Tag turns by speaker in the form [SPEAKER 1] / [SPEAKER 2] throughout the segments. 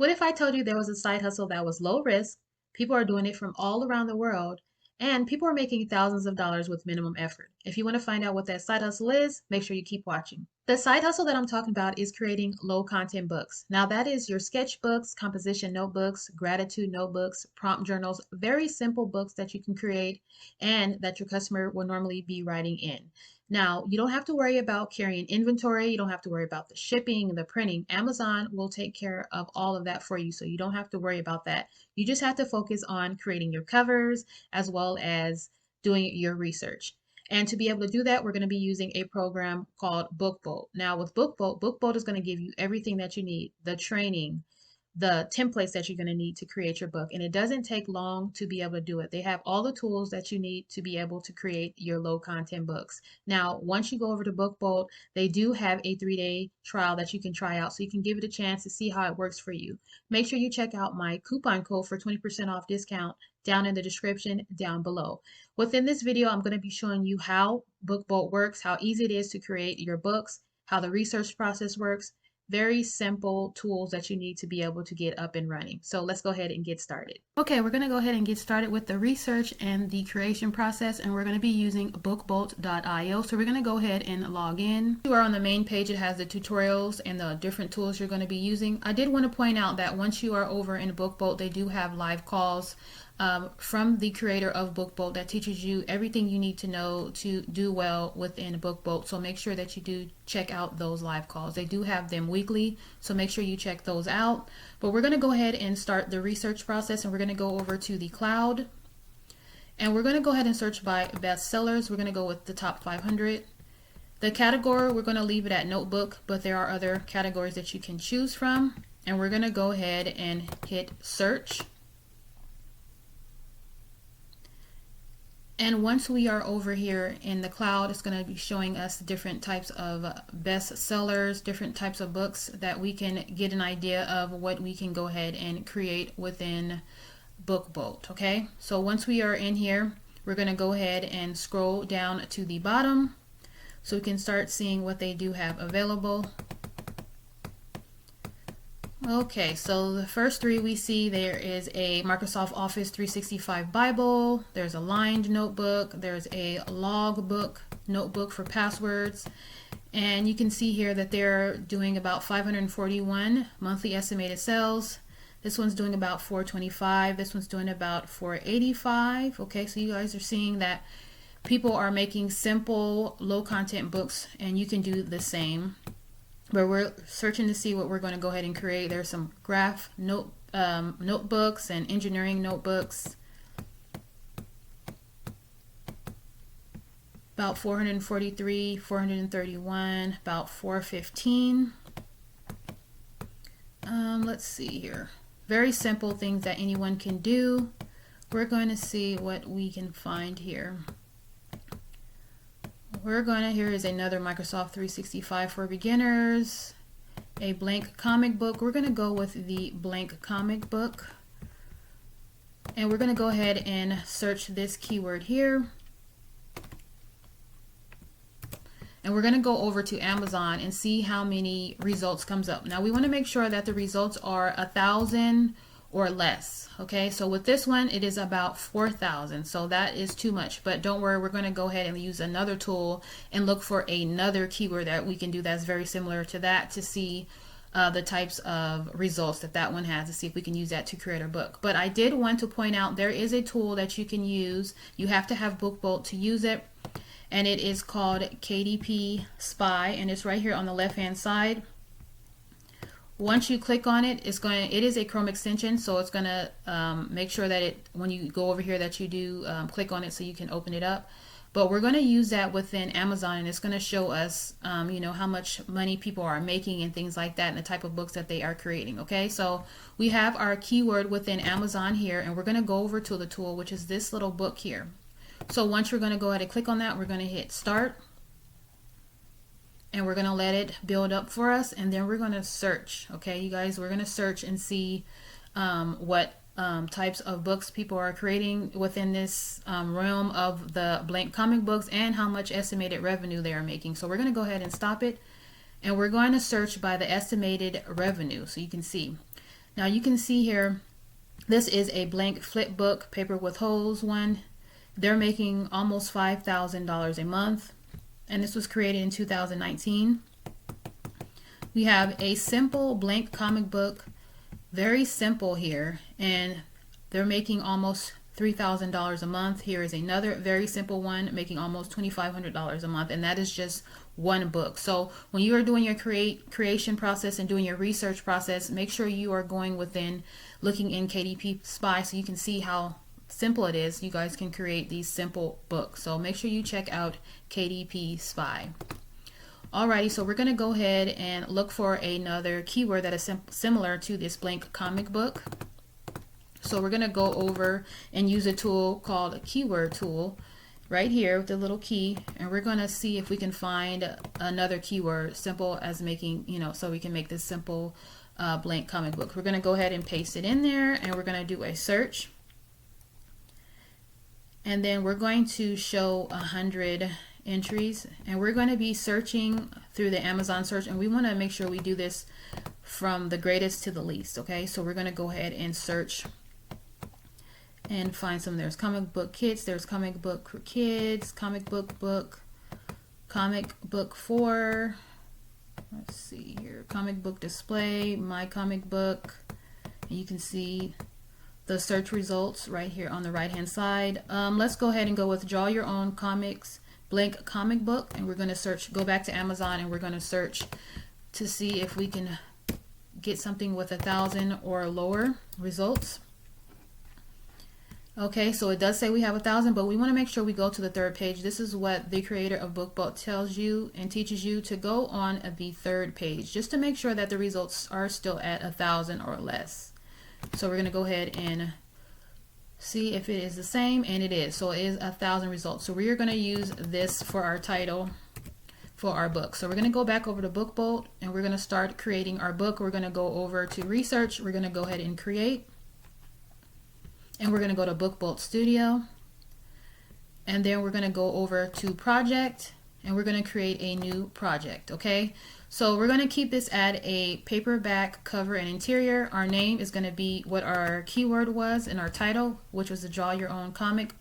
[SPEAKER 1] What if I told you there was a side hustle that was low risk, people are doing it from all around the world, and people are making thousands of dollars with minimum effort? If you want to find out what that side hustle is, make sure you keep watching. The side hustle that I'm talking about is creating low content books. Now, that is your sketchbooks, composition notebooks, gratitude notebooks, prompt journals, very simple books that you can create and that your customer will normally be writing in. Now, you don't have to worry about carrying inventory. You don't have to worry about the shipping, the printing. Amazon will take care of all of that for you. So you don't have to worry about that. You just have to focus on creating your covers as well as doing your research. And to be able to do that, we're going to be using a program called BookBolt. Now, with BookBolt, BookBolt is going to give you everything that you need, the training, the templates that you're going to need to create your book. And it doesn't take long to be able to do it. They have all the tools that you need to be able to create your low content books. Now, once you go over to BookBolt, they do have a 3-day trial that you can try out. So you can give it a chance to see how it works for you. Make sure you check out my coupon code for 20% off discount down in the description down below. Within this video, I'm going to be showing you how BookBolt works, how easy it is to create your books, how the research process works. Very simple tools that you need to be able to get up and running. So let's go ahead and get started. Okay, we're going to go ahead and get started with the research and the creation process, and we're going to be using bookbolt.io. So we're going to go ahead and log in. You are on the main page. It has the tutorials and the different tools you're going to be using. I did want to point out that once you are over in BookBolt, they do have live calls from the creator of BookBolt that teaches you everything you need to know to do well within BookBolt. So make sure that you do check out those live calls. They do have them weekly, so make sure you check those out. But we're going to go ahead and start the research process, and we're going to go over to the cloud. And we're going to go ahead and search by bestsellers. We're going to go with the top 500. The category, we're going to leave it at notebook, but there are other categories that you can choose from. And we're going to go ahead and hit search. And once we are over here in the cloud, it's going to be showing us different types of bestsellers, different types of books that we can get an idea of what we can go ahead and create within BookBolt. Okay, so once we are in here, we're going to go ahead and scroll down to the bottom so we can start seeing what they do have available. Okay, so the first three we see, there is a Microsoft Office 365 Bible, there's a lined notebook, there's a log book notebook for passwords, and you can see here that they're doing about 541 monthly estimated sales. This one's doing about 425, this one's doing about 485. Okay, so you guys are seeing that people are making simple low content books, and you can do the same. But we're searching to see what we're going to go ahead and create. There's some notebooks and engineering notebooks. About 443, 431, about 415. Let's see here. Very simple things that anyone can do. We're going to see what we can find here. Here is another Microsoft 365 for beginners, a blank comic book. We're going to go with the blank comic book, and we're going to go ahead and search this keyword here, and we're going to go over to Amazon and see how many results comes up. Now we want to make sure that the results are 1,000 or less. Okay, so with this one it is about 4,000, so that is too much, but don't worry, we're going to go ahead and use another tool and look for another keyword that we can do that's very similar to that to see the types of results that one has, to see if we can use that to create our book. But I did want to point out there is a tool that you can use. You have to have BookBolt to use it, and it is called KDP Spy, and it's right here on the left hand side. Once you click on it, it is a Chrome extension, so it's going to make sure that when you go over here that you do click on it so you can open it up. But we're going to use that within Amazon, and it's going to show us you know, how much money people are making and things like that, and the type of books that they are creating. Okay, so we have our keyword within Amazon here, and we're going to go over to the tool, which is this little book here. So once we're going to go ahead and click on that, we're going to hit start. And we're going to let it build up for us, and then we're going to search. Okay, you guys, we're going to search and see what types of books people are creating within this realm of the blank comic books, and how much estimated revenue they are making. So we're going to go ahead and stop it, and we're going to search by the estimated revenue so you can see. Now you can see here, this is a blank flip book, paper with holes one. They're making almost $5,000 a month, and this was created in 2019. We have a simple blank comic book, very simple here, and they're making almost $3,000 a month. Here is another very simple one making almost $2,500 a month, and that is just one book. So when you are doing your creation process and doing your research process, make sure you are going within, looking in KDP Spy so you can see how simple it is. You guys can create these simple books. So make sure you check out KDP Spy. Alrighty, so we're going to go ahead and look for another keyword that is similar to this blank comic book. So we're going to go over and use a tool called a keyword tool right here with the little key, and we're going to see if we can find another keyword simple as making, so we can make this simple blank comic book. We're going to go ahead and paste it in there, and we're going to do a search. And then we're going to show 100 entries, and we're going to be searching through the Amazon search, and we want to make sure we do this from the greatest to the least. Okay, so we're going to go ahead and search and find some. There's comic book kits, there's comic book for kids, comic book, comic book for, let's see here, comic book display, my comic book, and you can see the search results right here on the right hand side. Let's go ahead and go with draw your own comics blank comic book, and we're going to search, go back to Amazon, and we're going to search to see if we can get something with 1,000 or lower results. Okay, so it does say we have 1,000, but we want to make sure we go to the third page. This is what the creator of BookBoat tells you and teaches you, to go on the third page just to make sure that the results are still at 1,000 or less. So we're going to go ahead and see if it is the same, and it is. So it is 1,000 results. So we are going to use this for our title for our book. So we're going to go back over to BookBoat, and we're going to start creating our book. We're going to go over to research. We're going to go ahead and create, and we're going to go to BookBoat Studio, and then we're going to go over to project, and we're going to create a new project. Okay, so we're going to keep this at a paperback cover and interior. Our name is going to be what our keyword was in our title, which was to draw your own comics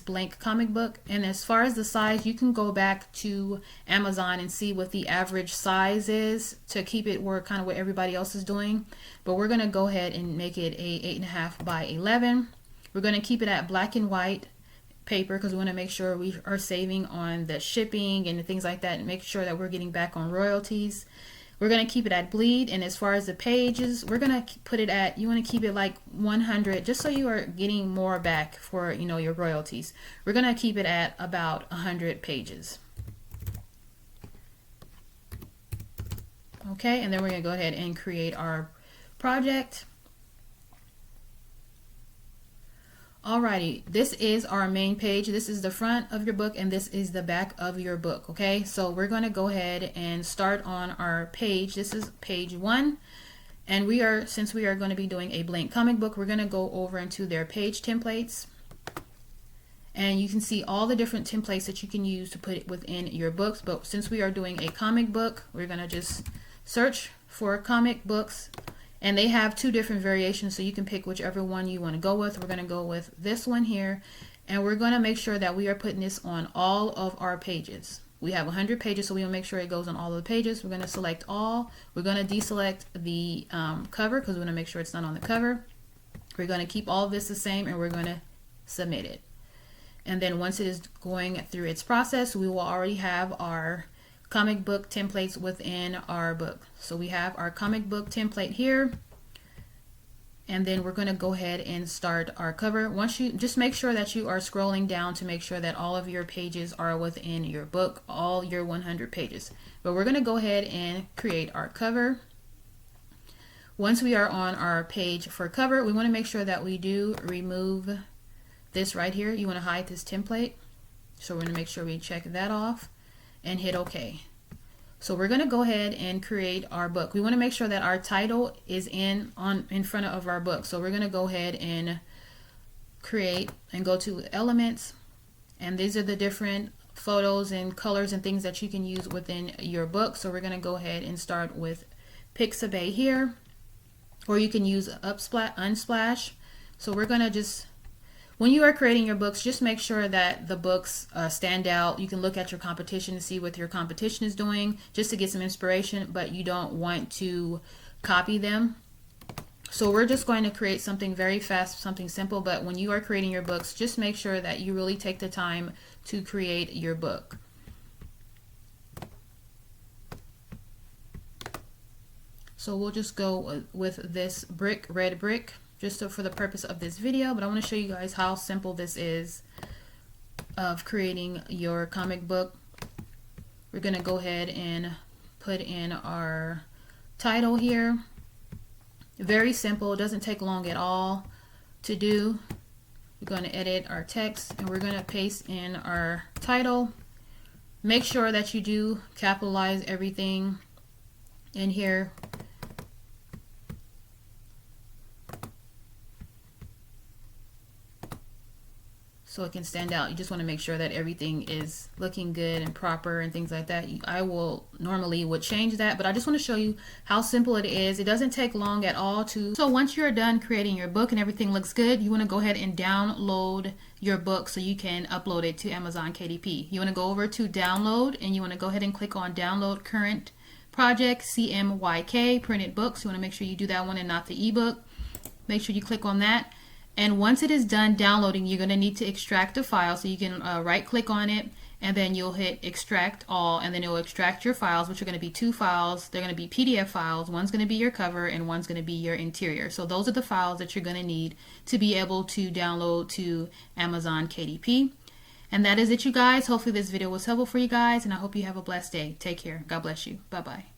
[SPEAKER 1] blank comic book. And as far as the size, you can go back to Amazon and see what the average size is to keep it where kind of what everybody else is doing. But we're going to go ahead and make it a 8.5 by 11. We're going to keep it at black and white paper because we want to make sure we are saving on the shipping and things like that, and make sure that we're getting back on royalties. We're going to keep it at bleed, and as far as the pages, we're going to put it at, you want to keep it like 100 just so you are getting more back for your royalties. We're going to keep it at about 100 pages. Okay, and then we're going to go ahead and create our project. Alrighty, this is our main page. This is the front of your book, and this is the back of your book. Okay, so we're going to go ahead and start on our page. This is page 1, and since we are going to be doing a blank comic book, we're going to go over into their page templates, and you can see all the different templates that you can use to put it within your books. But since we are doing a comic book, we're going to just search for comic books. And they have 2 different variations, so you can pick whichever one you want to go with. We're going to go with this one here, and we're going to make sure that we are putting this on all of our pages. We have 100 pages, so we will make sure it goes on all of the pages. We're going to select all. We're going to deselect the cover because we want to make sure it's not on the cover. We're going to keep all of this the same, and we're going to submit it. And then once it is going through its process, we will already have our comic book templates within our book. So we have our comic book template here, and then we're going to go ahead and start our cover. Once you just make sure that you are scrolling down to make sure that all of your pages are within your book, all your 100 pages. But we're going to go ahead and create our cover. Once we are on our page for cover, we want to make sure that we do remove this right here. You want to hide this template, so we're going to make sure we check that off and hit OK. So we're going to go ahead and create our book. We want to make sure that our title is in front of our book. So we're going to go ahead and create and go to elements, and these are the different photos and colors and things that you can use within your book. So we're going to go ahead and start with Pixabay here, or you can use Unsplash. So we're gonna just, when you are creating your books, just make sure that the books stand out. You can look at your competition to see what your competition is doing, just to get some inspiration, but you don't want to copy them. So we're just going to create something very fast, something simple, but when you are creating your books, just make sure that you really take the time to create your book. So we'll just go with this red brick, just for the purpose of this video, but I want to show you guys how simple this is of creating your comic book. We're going to go ahead and put in our title here. Very simple, it doesn't take long at all to do. We're going to edit our text and we're going to paste in our title. Make sure that you do capitalize everything in here. So it can stand out. You just want to make sure that everything is looking good and proper and things like that. I will normally would change that, but I just want to show you how simple it is. It doesn't take long at all to. So once you're done creating your book and everything looks good, you want to go ahead and download your book so you can upload it to Amazon KDP. You want to go over to download and you want to go ahead and click on download current project CMYK printed books. You want to make sure you do that one and not the ebook. Make sure you click on that. And once it is done downloading, you're going to need to extract the file. So you can right click on it and then you'll hit extract all, and then it will extract your files, which are going to be 2 files. They're going to be PDF files. One's going to be your cover and one's going to be your interior. So those are the files that you're going to need to be able to download to Amazon KDP. And that is it, you guys. Hopefully this video was helpful for you guys, and I hope you have a blessed day. Take care. God bless you. Bye-bye.